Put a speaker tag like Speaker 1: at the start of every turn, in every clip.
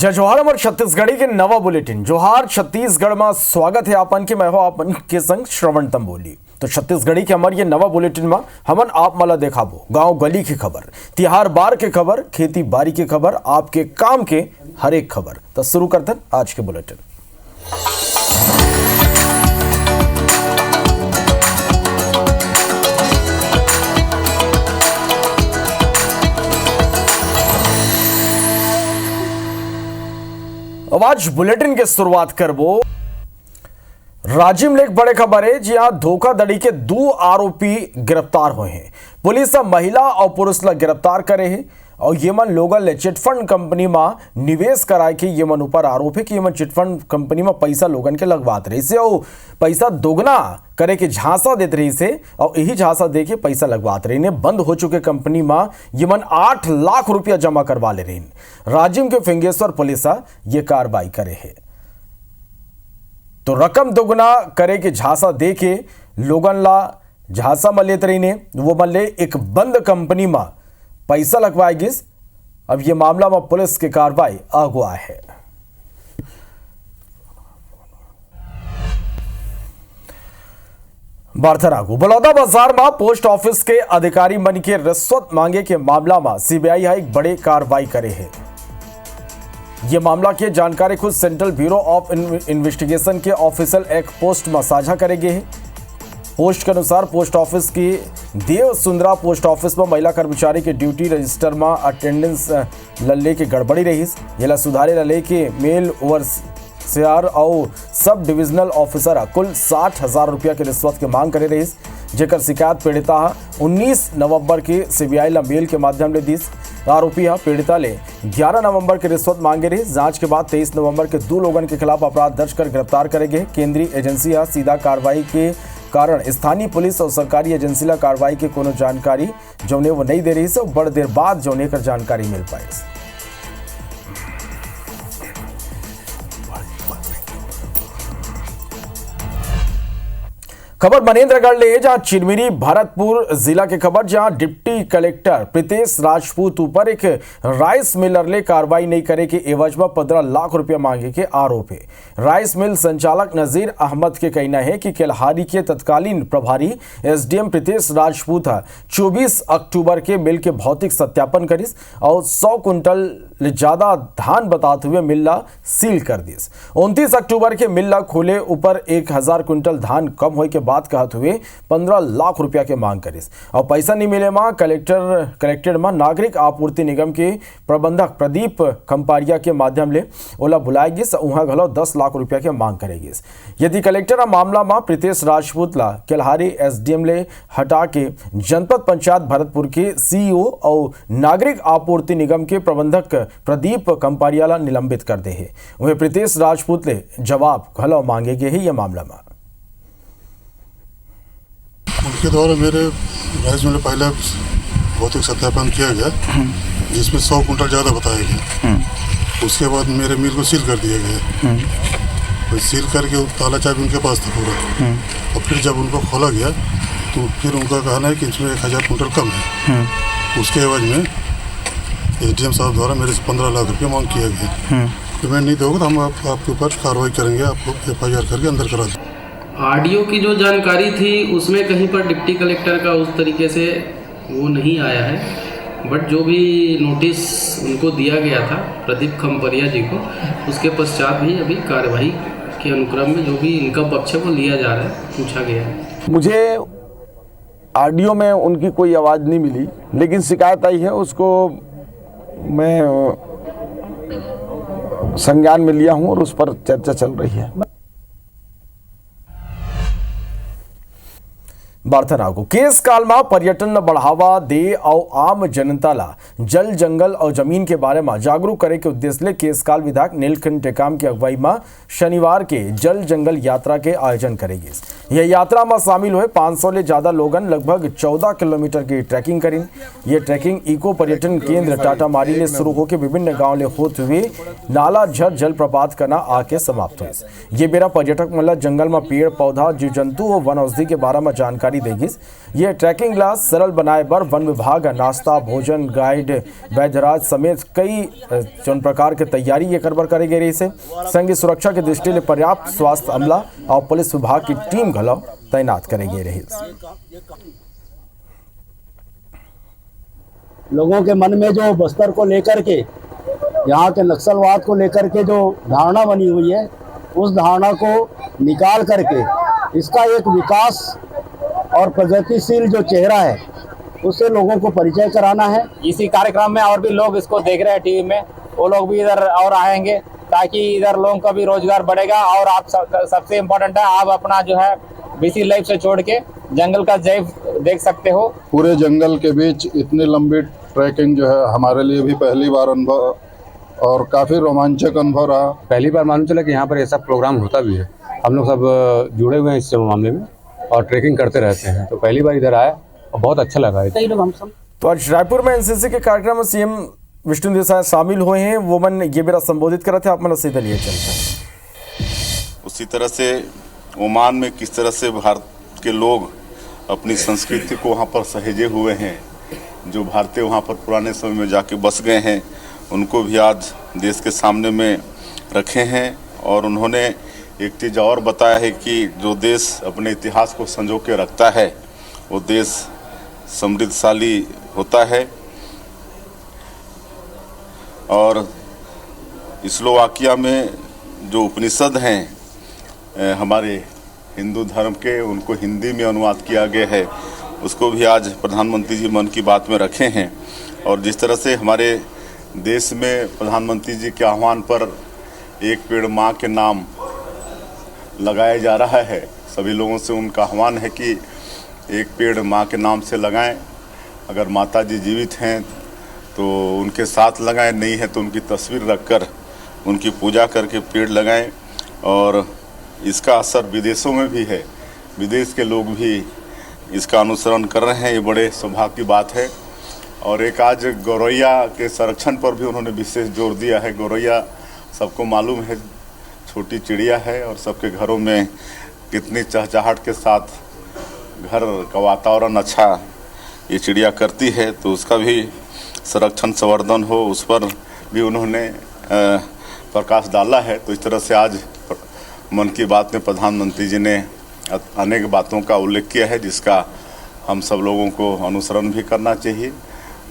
Speaker 1: जय जोहार हमारे छत्तीसगढ़ी के नवा बुलेटिन जोहार छत्तीसगढ़ में स्वागत है आपन के मैं हो आपन के संग श्रवण तंबोली। तो छत्तीसगढ़ी के हमारे ये नवा बुलेटिन में हमन आप मला देखाबो गांव गली की खबर, तिहार बार के खबर, खेती बाड़ी के खबर, आपके काम के हर एक खबर। तो शुरू करते हैं आज के बुलेटिन। अब आज बुलेटिन की शुरुआत करबो राजिम लेक बड़े खबर है जी हाँ धोखाधड़ी के 2 आरोपी गिरफ्तार हुए हैं। पुलिस महिला और पुरुष ला गिरफ्तार करे है और ये मन लोगन ले चिटफंड कंपनी में निवेश कराए के ये मन ऊपर आरोप है कि ये मन चिटफंड कंपनी में पैसा लोगन के लगवात रही से और पैसा दोगुना करे के झांसा देते रही से और यही झांसा दे के पैसा लगवात रही ने बंद हो चुके कंपनी में ये मन 8 लाख रुपया जमा करवा ले रही। राजिम के फिंगेश्वर पुलिस ये कार्रवाई करे है तो रकम दोगुना करे के झांसा दे के लोगन ला झांसा में लेते रही ने वो मन ले एक बंद कंपनी में पैसा लगवाएगी। अब ये मामला में पुलिस की कार्रवाई अगुआ है। बारथरागु बलौदा बाजार में पोस्ट ऑफिस के अधिकारी मन के रिश्वत मांगे के मामला में सीबीआई एक बड़े कार्रवाई करे है। यह मामला की जानकारी खुद सेंट्रल ब्यूरो ऑफ इन्वेस्टिगेशन के ऑफिशियल एक पोस्ट में साझा करेंगे है। पोस्ट के अनुसार पोस्ट ऑफिस की देव सुंदरा पोस्ट ऑफिस में महिला कर्मचारी के ड्यूटी रजिस्टर में अटेंडेंस लल्ले की गड़बड़ी रही। ये सुधारे लल्ले के मेल ओवरसियर और सब डिविजनल ऑफिसर कुल 60,000 रुपया की रिश्वत की मांग करे रही, जेकर शिकायत पीड़िता 19 नवंबर की सीबीआई ला मेल के माध्यम ले दी। आरोपी पीड़िता ले 11 नवंबर की रिश्वत मांगे रही। जांच के बाद 23 नवंबर के 2 लोगों के खिलाफ अपराध दर्ज कर गिरफ्तार करेंगे। केंद्रीय एजेंसी सीधा कार्रवाई के कारण स्थानीय पुलिस और सरकारी एजेंसी ला कार्रवाई की कोनो जानकारी जौने वो नहीं दे रही से बड़ देर बाद जौने कर जानकारी मिल पाए। खबर मनेन्द्रगढ़ ले जहां चिरमिरी भरतपुर जिला के खबर, जहां डिप्टी कलेक्टर प्रीतेश राजपूत ऊपर एक राइस मिलर ले कार्रवाई नहीं करे के एवज में 15 लाख रुपया मांगे के आरोप है। राइस मिल संचालक नजीर अहमद के कहना है कि केल्हारी के तत्कालीन प्रभारी एसडीएम प्रीतेश राजपूत 24 अक्टूबर के मिल के भौतिक सत्यापन करिस और 100 कुंटल ज्यादा धान बताते हुए मिल्ला सील कर दिस। 29 अक्टूबर के मिल्ला खोले ऊपर 1000 कुंटल धान कम होए के बात कहते हुए 15 लाख रुपया के मांग करिस और पैसा नहीं मिले मां कलेक्टेड में नागरिक आपूर्ति निगम के प्रबंधक प्रदीप खंपारिया के माध्यम ले ओला बुलाएगी वहां घलो 10 लाख रुपया के मांग करेगी। यदि कलेक्टर मामला में प्रीतेश राजपूत ला केल्हारी एसडीएम ले हटा के जनपद पंचायत भरतपुर के सीईओ और नागरिक आपूर्ति निगम के प्रबंधक प्रदीप खंपारिया ला निलंबित कर दे है। वह प्रीतेश राजपूत ले जवाब घलो मांगे गए है। यह मामला में
Speaker 2: उनके द्वारा मेरे राइस में पहले भौतिक सत्यापन किया गया जिसमें 100 कुंटल ज़्यादा बताया गया। उसके बाद मेरे मिल को सील कर दिया गया। तो सील करके ताला चाबी उनके पास था पूरा। और फिर जब उनको खोला गया तो फिर उनका कहना है कि इसमें 1000 कुंटल कम है। उसके एवज में एसडीएम साहब द्वारा मेरे से 15 लाख रुपये मांग किया गया। तो मैं नहीं दूँगा तो हम आपके ऊपर कार्रवाई करेंगे, आपको FIR करके अंदर करा दें।
Speaker 3: ऑडियो की जो जानकारी थी उसमें कहीं पर डिप्टी कलेक्टर का उस तरीके से वो नहीं आया है, बट जो भी नोटिस उनको दिया गया था प्रदीप खंपरिया जी को, उसके पश्चात भी अभी कार्यवाही के अनुक्रम में जो भी इनका पक्ष है वो लिया जा रहा है, पूछा गया है।
Speaker 4: मुझे ऑडियो में उनकी कोई आवाज़ नहीं मिली, लेकिन शिकायत आई है, उसको मैं संज्ञान में लिया हूँ और उस पर चर्चा चल रही है।
Speaker 1: बारथरागु केस काल में पर्यटन न बढ़ावा दे और आम जनता ला जल जंगल और जमीन के बारे में जागरूक करे के उद्देश्य ले केस काल विधायक नीलकंठ टेकाम की अगुवाई में शनिवार के जल जंगल यात्रा के आयोजन करेगी। यह यात्रा में शामिल हुए 500 ले ज्यादा लोगन लगभग 14 किलोमीटर की ट्रैकिंग करें। यह ट्रैकिंग इको पर्यटन केंद्र टाटामारी ले शुरू होकर विभिन्न गाँव ले होते हुए नाला झर जलप्रपात करना आके समाप्त हुई। ये बेरा पर्यटक मतलब जंगल में पेड़ पौधा जीव जंतु और वन औषधि के बारे में जानकारी जानकारी देगी। ये ट्रैकिंग ला सरल बनाए बर वन विभाग नाश्ता भोजन गाइड वैधराज समेत कई जौन प्रकार के तैयारी ये करबर करे गए रही से संग सुरक्षा के दृष्टि ले पर्याप्त स्वास्थ्य अमला और पुलिस विभाग की टीम घलो तैनात करे गए रही।
Speaker 5: लोगों के मन में जो बस्तर को लेकर के यहाँ के नक्सलवाद को लेकर के जो धारणा बनी हुई है, उस धारणा को निकाल करके इसका एक विकास और प्रगतिशील जो चेहरा है उससे लोगों को परिचय कराना है।
Speaker 6: इसी कार्यक्रम में और भी लोग इसको देख रहे हैं टीवी में, वो लोग भी इधर और आएंगे ताकि इधर लोगों का भी रोजगार बढ़ेगा। और आप सबसे इम्पोर्टेंट है, आप अपना जो है बिजी लाइफ से छोड़ के जंगल का जैव देख सकते हो।
Speaker 7: पूरे जंगल के बीच इतनी लंबी ट्रैकिंग जो है हमारे लिए भी पहली बार अनुभव और काफ़ी रोमांचक अनुभव रहा।
Speaker 8: पहली बार मालूम चला कि यहाँ पर ऐसा प्रोग्राम होता भी है। हम लोग सब जुड़े हुए हैं इस मामले में और ट्रैकिंग करते रहते हैं, तो पहली बार इधर आया और बहुत अच्छा लगा है।
Speaker 1: तो आज रायपुर में एनसीसी के कार्यक्रम में सीएम विष्णु देसाई शामिल हुए हैं। वो मन ये मेरा संबोधित कर रहे थे, आप मन सीधे लिए चलते हैं।
Speaker 9: उसी तरह से ओमान में किस तरह से भारत के लोग अपनी संस्कृति को वहाँ पर सहेजे हुए हैं, जो भारतीय वहाँ पर पुराने समय में जाके बस गए हैं, उनको भी आज देश के सामने में रखे हैं। और उन्होंने एक चीज़ और बताया है कि जो देश अपने इतिहास को संजो के रखता है वो देश समृद्धशाली होता है। और स्लोवाकिया में जो उपनिषद हैं हमारे हिंदू धर्म के, उनको हिंदी में अनुवाद किया गया है, उसको भी आज प्रधानमंत्री जी मन की बात में रखे हैं। और जिस तरह से हमारे देश में प्रधानमंत्री जी के आह्वान पर एक पेड़ माँ के नाम लगाया जा रहा है, सभी लोगों से उनका आह्वान है कि एक पेड़ माँ के नाम से लगाएं। अगर माता जी जीवित हैं तो उनके साथ लगाएं, नहीं है तो उनकी तस्वीर रखकर उनकी पूजा करके पेड़ लगाएं। और इसका असर विदेशों में भी है, विदेश के लोग भी इसका अनुसरण कर रहे हैं, ये बड़े सौभाग्य की बात है। और एक आज गौरैया के संरक्षण पर भी उन्होंने विशेष जोर दिया है। गौरैया सबको मालूम है छोटी चिड़िया है और सबके घरों में कितनी चहचहाहट के साथ घर का वातावरण अच्छा ये चिड़िया करती है, तो उसका भी संरक्षण संवर्धन हो, उस पर भी उन्होंने प्रकाश डाला है। तो इस तरह से आज मन की बात में प्रधानमंत्री जी ने अनेक बातों का उल्लेख किया है, जिसका हम सब लोगों को अनुसरण भी करना चाहिए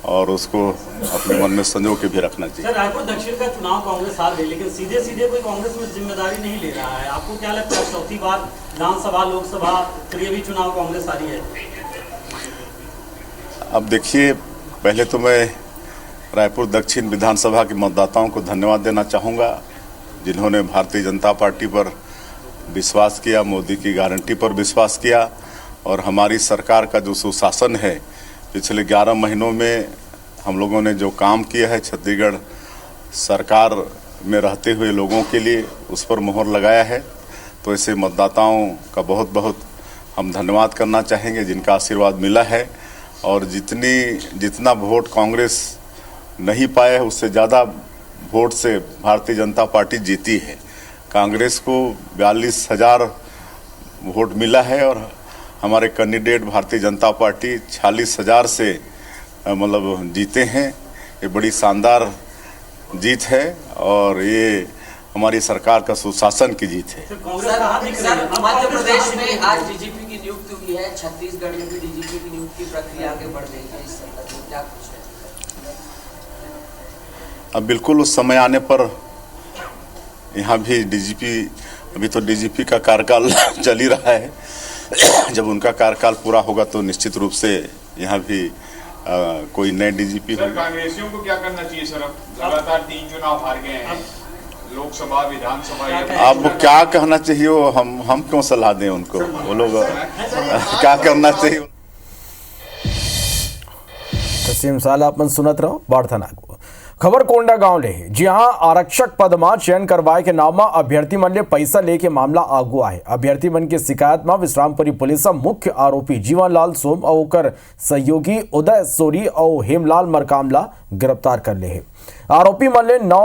Speaker 9: और उसको अपने मन में संजो के भी रखना चाहिए।
Speaker 10: सर, रायपुर दक्षिण का चुनाव कांग्रेस हार गई, लेकिन सीधे सीधे कोई कांग्रेस में जिम्मेदारी नहीं ले रहा है। आपको क्या लगता है, चौथी बार विधानसभा लोकसभा फिर ये भी चुनाव कांग्रेस हारी है?
Speaker 9: अब देखिए, पहले तो मैं रायपुर दक्षिण विधानसभा के मतदाताओं को धन्यवाद देना चाहूँगा, जिन्होंने भारतीय जनता पार्टी पर विश्वास किया, मोदी की गारंटी पर विश्वास किया। और हमारी सरकार का जो सुशासन है, पिछले 11 महीनों में हम लोगों ने जो काम किया है छत्तीसगढ़ सरकार में रहते हुए लोगों के लिए, उस पर मोहर लगाया है। तो ऐसे मतदाताओं का बहुत बहुत हम धन्यवाद करना चाहेंगे, जिनका आशीर्वाद मिला है। और जितना वोट कांग्रेस नहीं पाया है, उससे ज़्यादा वोट से भारतीय जनता पार्टी जीती है। कांग्रेस को 42,000 वोट मिला है और हमारे कैंडिडेट भारतीय जनता पार्टी 46,000 से मतलब जीते हैं। ये बड़ी शानदार जीत है और ये हमारी सरकार का सुशासन की जीत है।
Speaker 11: मध्य प्रदेश में आज डीजीपी की नियुक्ति हुई है, छत्तीसगढ़ में भी डीजीपी की नियुक्ति प्रक्रिया आगे बढ़ रही है, इस संदर्भ में क्या कुछ है?
Speaker 9: अब बिल्कुल उस समय आने पर यहाँ भी डीजीपी, अभी तो डीजीपी का कार्यकाल चल ही रहा है, जब उनका कार्यकाल पूरा होगा तो निश्चित रूप से यहाँ भी कोई नए डीजीपी होगा।
Speaker 12: कांग्रेसियों को क्या करना चाहिए सर? अब लगातार 3 चुनाव हार गए हैं, लोकसभा विधानसभा।
Speaker 9: अब क्या कहना चाहिए वो हम क्यों सलाह दें उनको, वो लोग क्या करना चाहिए।
Speaker 1: सीएम साल अपन सुनत रहो बाढ़ नागो खबर कोंडा गांव ले, जी हाँ, आरक्षक पद में चयन करवाए के नाम में अभ्यर्थी मन ले पैसा लेके मामला आगू आए। अभ्यर्थी मन के शिकायत में विश्रामपुरी पुलिस मुख्य आरोपी जीवनलाल सोम और सहयोगी उदय सोरी और हेमलाल मरकामला गिरफ्तार कर ले है। आरोपी मल्ले 9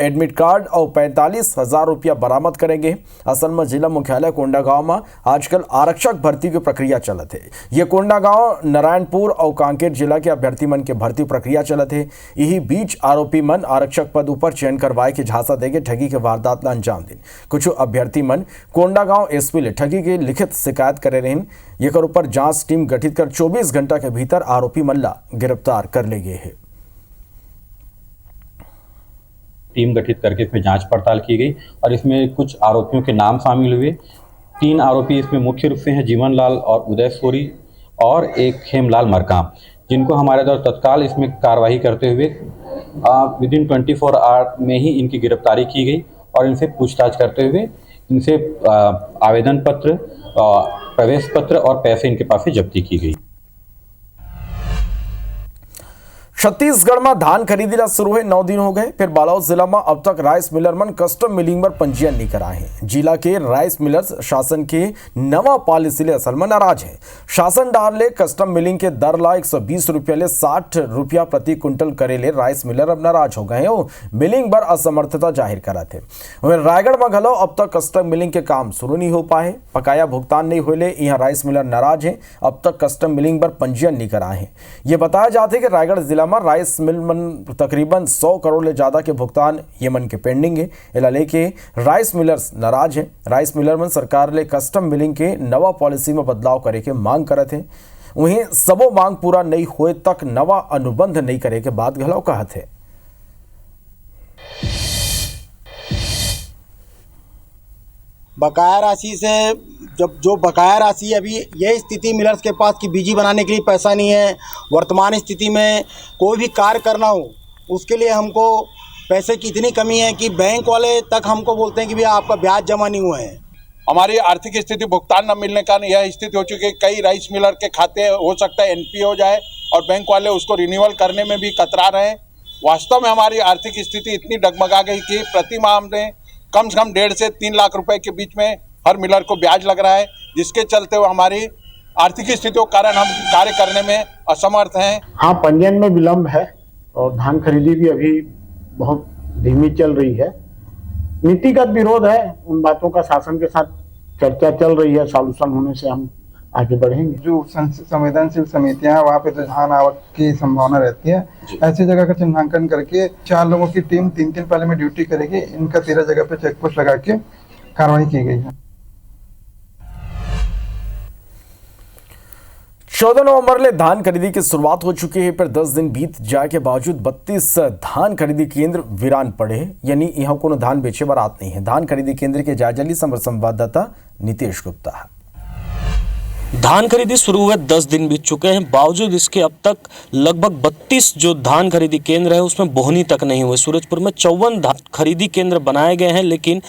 Speaker 1: एडमिट कार्ड और 45,000 रुपया बरामद करेंगे। असल में जिला मुख्यालय कोंडागांव में आजकल आरक्षक भर्ती की प्रक्रिया चलत है। ये कोंडागांव, नारायणपुर और कांकेर जिला के अभ्यर्थी मन के भर्ती प्रक्रिया चलत है। यही बीच आरोपी मन आरक्षक पद ऊपर चयन करवाए के झांसा देके ठगी के वारदात ला अंजाम दिन। कुछ अभ्यर्थी मन कोंडागांव एसपी ले ठगी के लिखित शिकायत करे रहे। ये कर ऊपर जांच टीम गठित कर 24 घंटा के भीतर आरोपी मल्ला गिरफ्तार कर ले गए हैं।
Speaker 13: टीम गठित करके इसमें जांच पड़ताल की गई और इसमें कुछ आरोपियों के नाम शामिल हुए। 3 आरोपी इसमें मुख्य रूप से हैं जीवन लाल और उदय सोरी और एक खेमलाल मरकाम, जिनको हमारे द्वारा तत्काल इसमें कार्रवाई करते हुए विदिन 24 आवर में ही इनकी गिरफ्तारी की गई और इनसे पूछताछ करते हुए इनसे आवेदन पत्र, प्रवेश पत्र और पैसे इनके पास से जब्ती की गई।
Speaker 1: छत्तीसगढ़ में धान खरीदी ला शुरू है 9 दिन हो गए। फिर बालोद जिला में अब तक राइस मिलर मन कस्टम मिलिंग पर पंजीयन नहीं कराए हैं। जिला के राइस मिलर्स शासन के नवा पॉलिसी ले असल में नाराज है। शासन डार ले कस्टम मिलिंग के दर ला 120 रुपया ले 60 रुपया प्रति क्विंटल करे ले राइस मिलर अब नाराज हो गए हैं। मिलिंग पर असमर्थता जाहिर करा थे। वहीं रायगढ़ में घलो अब तक कस्टम मिलिंग के काम शुरू नहीं हो पाए। बकाया भुगतान नहीं हुए यहाँ राइस मिलर नाराज है। अब तक कस्टम मिलिंग पर पंजीयन नहीं कराए हैं। ये बताया जाता है कि रायगढ़ जिला में राइस मिल मन तकरीबन 100 करोड़ ले ज्यादा के भुगतान ये मन के पेंडिंग है। इला लेके राइस मिलर्स नाराज है। राइस मिलर मन सरकार ले कस्टम मिलिंग के नवा पॉलिसी में बदलाव करे के मांग करत है। वहीं सबो मांग पूरा नहीं होए तक नवा अनुबंध नहीं करे के बाद घलाव कहत है।
Speaker 5: बकाया राशि से जब जो बकाया राशि अभी यह स्थिति मिलर्स के पास कि बीजी बनाने के लिए पैसा नहीं है। वर्तमान स्थिति में कोई भी कार्य करना हो उसके लिए हमको पैसे की इतनी कमी है कि बैंक वाले तक हमको बोलते हैं कि भैया आपका ब्याज जमा नहीं हुआ है।
Speaker 14: हमारी आर्थिक स्थिति भुगतान न मिलने का यह स्थिति हो चुकी है। कई राइस मिलर के खाते हो सकता है एनपी हो जाए और बैंक वाले उसको रिन्यूअल करने में भी कतरा रहे हैं। वास्तव में हमारी आर्थिक स्थिति इतनी डगमगा गई कि प्रति माह हमने कम से कम 1.5 से 3 लाख रुपए के बीच में हर मिलर को ब्याज लग रहा है, जिसके चलते हुए हमारी आर्थिक स्थितियों के कारण हम कार्य करने में असमर्थ हैं।
Speaker 5: हाँ, पंजीयन में विलम्ब है और धान खरीदी भी अभी बहुत धीमी चल रही है। नीतिगत विरोध है, उन बातों का शासन के साथ चर्चा चल रही है। सॉल्यूशन होने से हम आगे बढ़ेंगे।
Speaker 15: जो संवेदनशील समितियां हैं वहाँ पे तो धान आवक की संभावना रहती है। ऐसी जगह का चिन्हांकन करके 4 लोगों की टीम 3 पहले में ड्यूटी करेगी। इनका 13 जगह पे चेक पोस्ट लगा के कार्रवाई की गई है।
Speaker 1: 14 नवंबर ले धान खरीदी की शुरुआत हो चुकी है। पर 10 दिन बीत जाए के बावजूद 32 धान खरीदी केंद्र वीरान पड़े, यानी यहाँ कोनो धान बेचे बारात नहीं है। धान खरीदी केंद्र के जायजा ली हमारे संवाददाता नितेश गुप्ता।
Speaker 16: धान खरीदी शुरू हुए 10 दिन बीत चुके हैं, बावजूद इसके अब तक लगभग 32 जो धान खरीदी केंद्र है उसमें बोहनी तक नहीं हुए। सूरजपुर में 54 खरीदी केंद्र बनाए गए हैं, लेकिन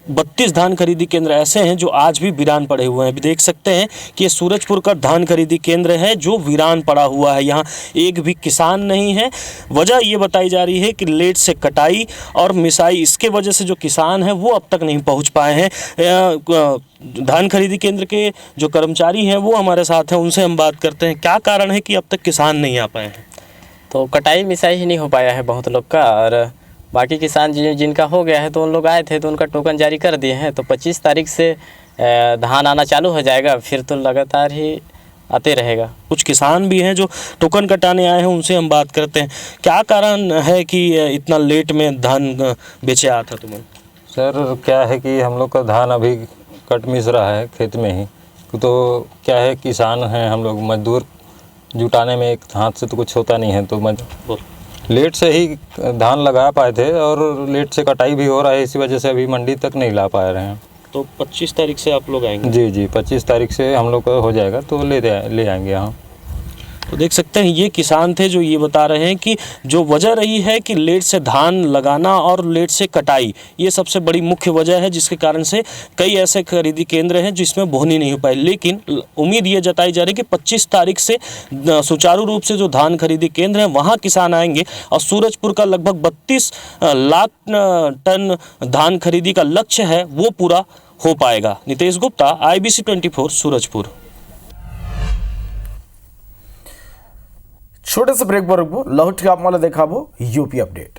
Speaker 16: 32 धान खरीदी केंद्र ऐसे हैं जो आज भी वीरान पड़े हुए हैं। अभी देख सकते हैं कि ये सूरजपुर का धान खरीदी केंद्र है जो वीरान पड़ा हुआ है। यहाँ एक भी किसान नहीं है। वजह ये बताई जा रही है कि लेट से कटाई और मिसाई, इसके वजह से जो किसान हैं वो अब तक नहीं पहुँच पाए हैं। धान खरीदी केंद्र के जो कर्मचारी हैं वो हमारे साथ हैं, उनसे हम बात करते हैं। क्या कारण है कि अब तक किसान नहीं आ पाए हैं?
Speaker 17: तो कटाई मिसाई ही नहीं हो पाया है बहुत लोग का, और बाकी किसान जिनका हो गया है तो उन लोग आए थे तो उनका टोकन जारी कर दिए हैं। तो 25 तारीख से धान आना चालू हो जाएगा, फिर तो लगातार ही आते रहेगा।
Speaker 16: कुछ किसान भी हैं जो टोकन कटाने आए हैं, उनसे हम बात करते हैं। क्या कारण है कि इतना लेट में धान बेचे आया था तुम्हें?
Speaker 18: सर क्या है कि हम लोग का धान अभी कट मिस रहा है खेत में ही। तो क्या है, किसान हैं हम लोग, मजदूर जुटाने में एक हाथ से तो कुछ होता नहीं है। तो लेट से ही धान लगा पाए थे और लेट से कटाई भी हो रहा है, इसी वजह से अभी मंडी तक नहीं ला पा रहे हैं।
Speaker 16: तो 25 तारीख से आप लोग आएंगे?
Speaker 18: जी जी, 25 तारीख से हम लोग का हो जाएगा तो ले आएंगे यहाँ।
Speaker 16: तो देख सकते हैं ये किसान थे जो ये बता रहे हैं कि जो वजह रही है कि लेट से धान लगाना और लेट से कटाई, ये सबसे बड़ी मुख्य वजह है, जिसके कारण से कई ऐसे खरीदी केंद्र हैं जिसमें बोहनी नहीं हो पाई। लेकिन उम्मीद ये जताई जा रही है कि 25 तारीख से सुचारू रूप से जो धान खरीदी केंद्र हैं वहाँ किसान आएंगे और सूरजपुर का लगभग 32 लाख टन धान खरीदी का लक्ष्य है वो पूरा हो पाएगा। नितेश गुप्ता, IBC 24 सूरजपुर।
Speaker 1: छोटे से ब्रेक पर रुकबो, लौट के आप माला देखाबो यूपी अपडेट।